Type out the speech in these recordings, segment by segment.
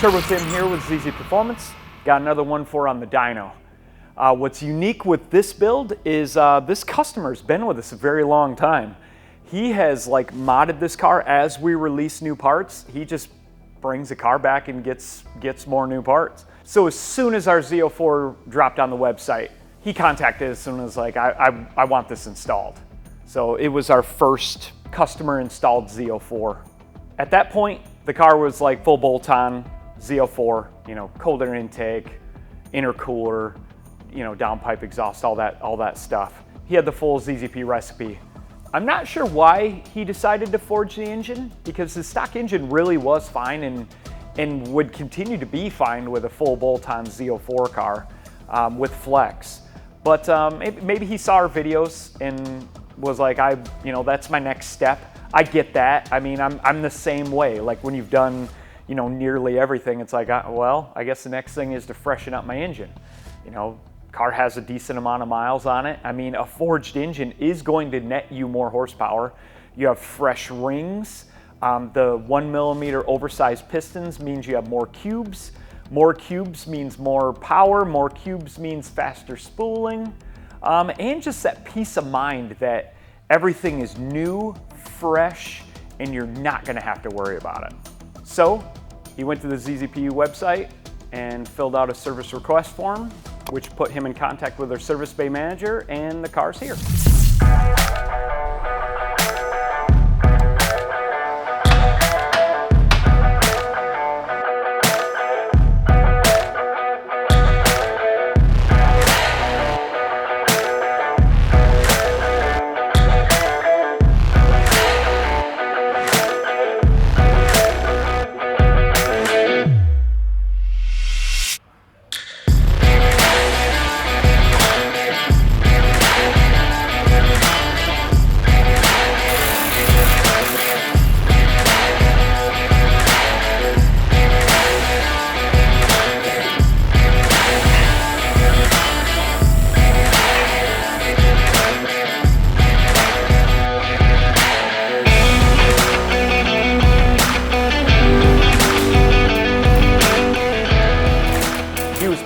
Turbo Tim here with ZZPerformance. Got another one on the Dyno. What's unique with this build is this customer's been with us a very long time. He has modded this car as we release new parts. He just brings the car back and gets more new parts. So as soon as our Z04 dropped on the website, he contacted us and was like, I want this installed. So it was our first customer installed Z04. At that point, the car was full bolt-on Z04, cold air intake, intercooler, downpipe exhaust, all that stuff. He had the full ZZP recipe. I'm not sure why he decided to forge the engine, because the stock engine really was fine and would continue to be fine with a full bolt-on Z04 car with flex. But maybe he saw our videos and was like, that's my next step. I get that. I mean, I'm the same way. When you've done, nearly everything, it's well, I guess the next thing is to freshen up my engine. Car has a decent amount of miles on it. I mean, a forged engine is going to net you more horsepower. You have fresh rings. The 1 millimeter oversized pistons means you have more cubes. More cubes means more power. More cubes means faster spooling. And just that peace of mind that everything is new, fresh, and you're not gonna have to worry about it. So he went to the ZZP website and filled out a service request form, which put him in contact with our service bay manager, and the car's here.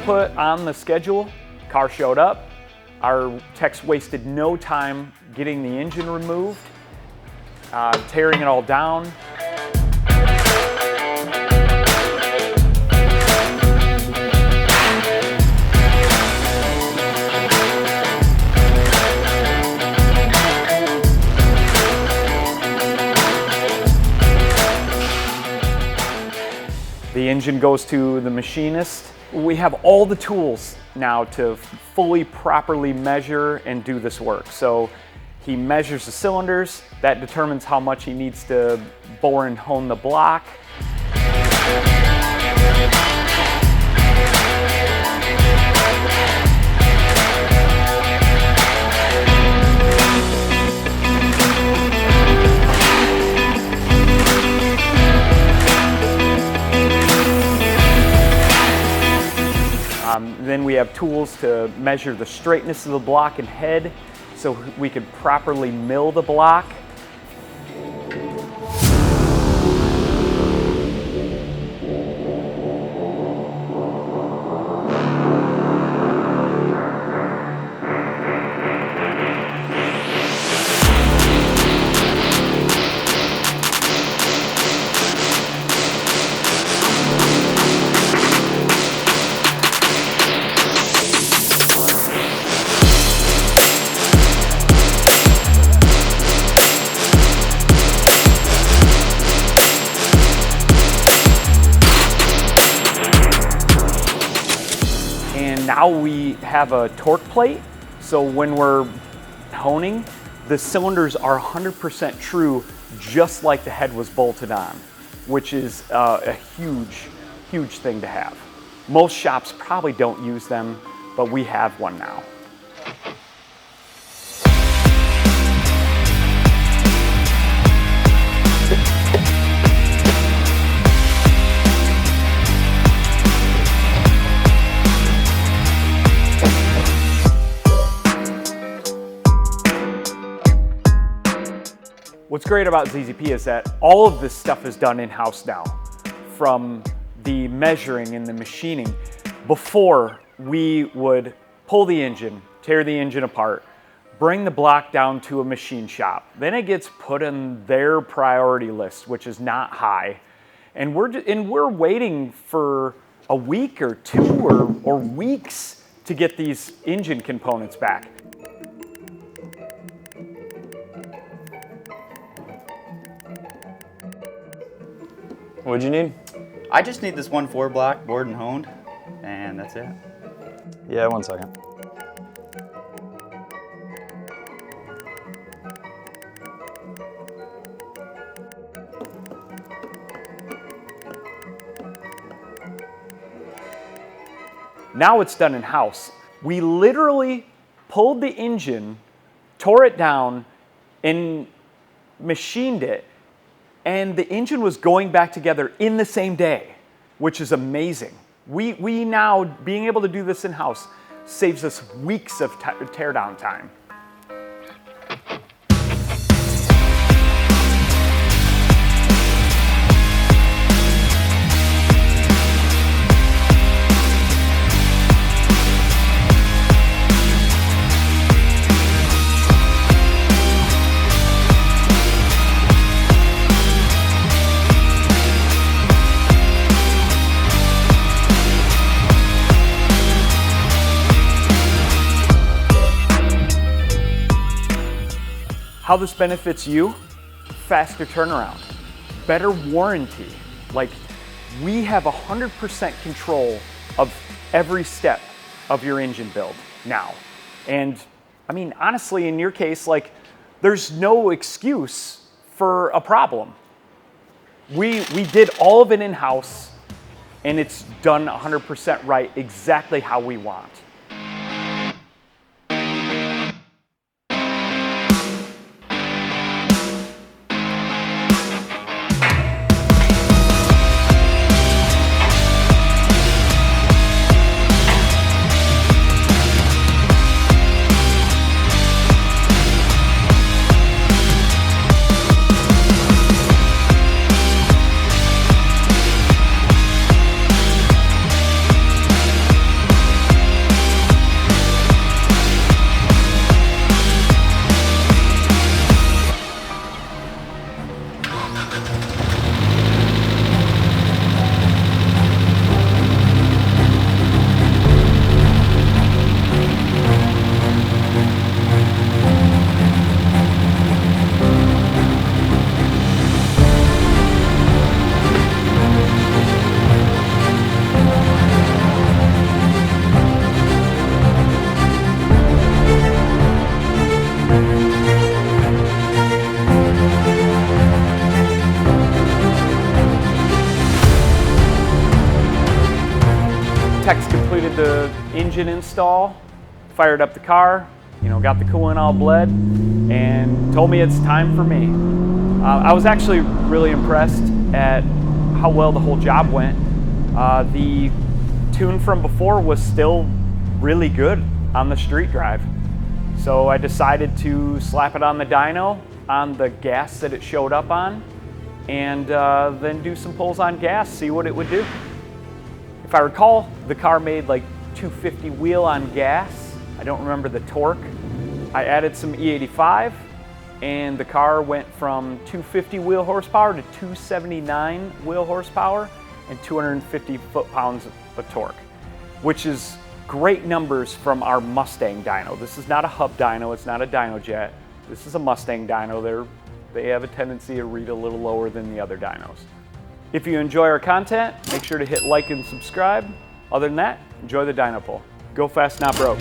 Put on the schedule, car showed up. Our techs wasted no time getting the engine removed, tearing it all down. The engine goes to the machinist. We have all the tools now to fully properly measure and do this work. So he measures the cylinders, that determines how much he needs to bore and hone the block. Then we have tools to measure the straightness of the block and head so we can properly mill the block. Now we have a torque plate, so when we're honing, the cylinders are 100% true, just like the head was bolted on, which is a huge, huge thing to have. Most shops probably don't use them, but we have one now. What's great about ZZP is that all of this stuff is done in-house now. From the measuring and the machining before we would pull the engine, tear the engine apart, bring the block down to a machine shop. Then it gets put in their priority list, which is not high. And we're waiting for a week or two or weeks to get these engine components back. What'd you need? I just need this 1.4 block bored and honed, and that's it. Yeah, 1 second. Now it's done in-house. We literally pulled the engine, tore it down, and machined it, and the engine was going back together in the same day, which is amazing. We now, being able to do this in-house, saves us weeks of teardown time. How this benefits you? Faster turnaround, better warranty. Like, we have 100% control of every step of your engine build now. And I mean, honestly, in your case, like, there's no excuse for a problem. We did all of it in-house, and it's done 100% right, exactly how we want. Tech's completed the engine install, fired up the car, got the coolant all bled, and told me it's time for me. I was actually really impressed at how well the whole job went. The tune from before was still really good on the street drive. So I decided to slap it on the dyno on the gas that it showed up on, and then do some pulls on gas, see what it would do. If I recall, the car made like 250 wheel on gas. I don't remember the torque. I added some E85, and the car went from 250 wheel horsepower to 279 wheel horsepower and 250 foot-pounds of torque, which is great numbers from our Mustang dyno. This is not a hub dyno, it's not a dyno jet. This is a Mustang dyno. They have a tendency to read a little lower than the other dynos. If you enjoy our content, make sure to hit like and subscribe. Other than that, enjoy the dyno pull. Go fast, not broke.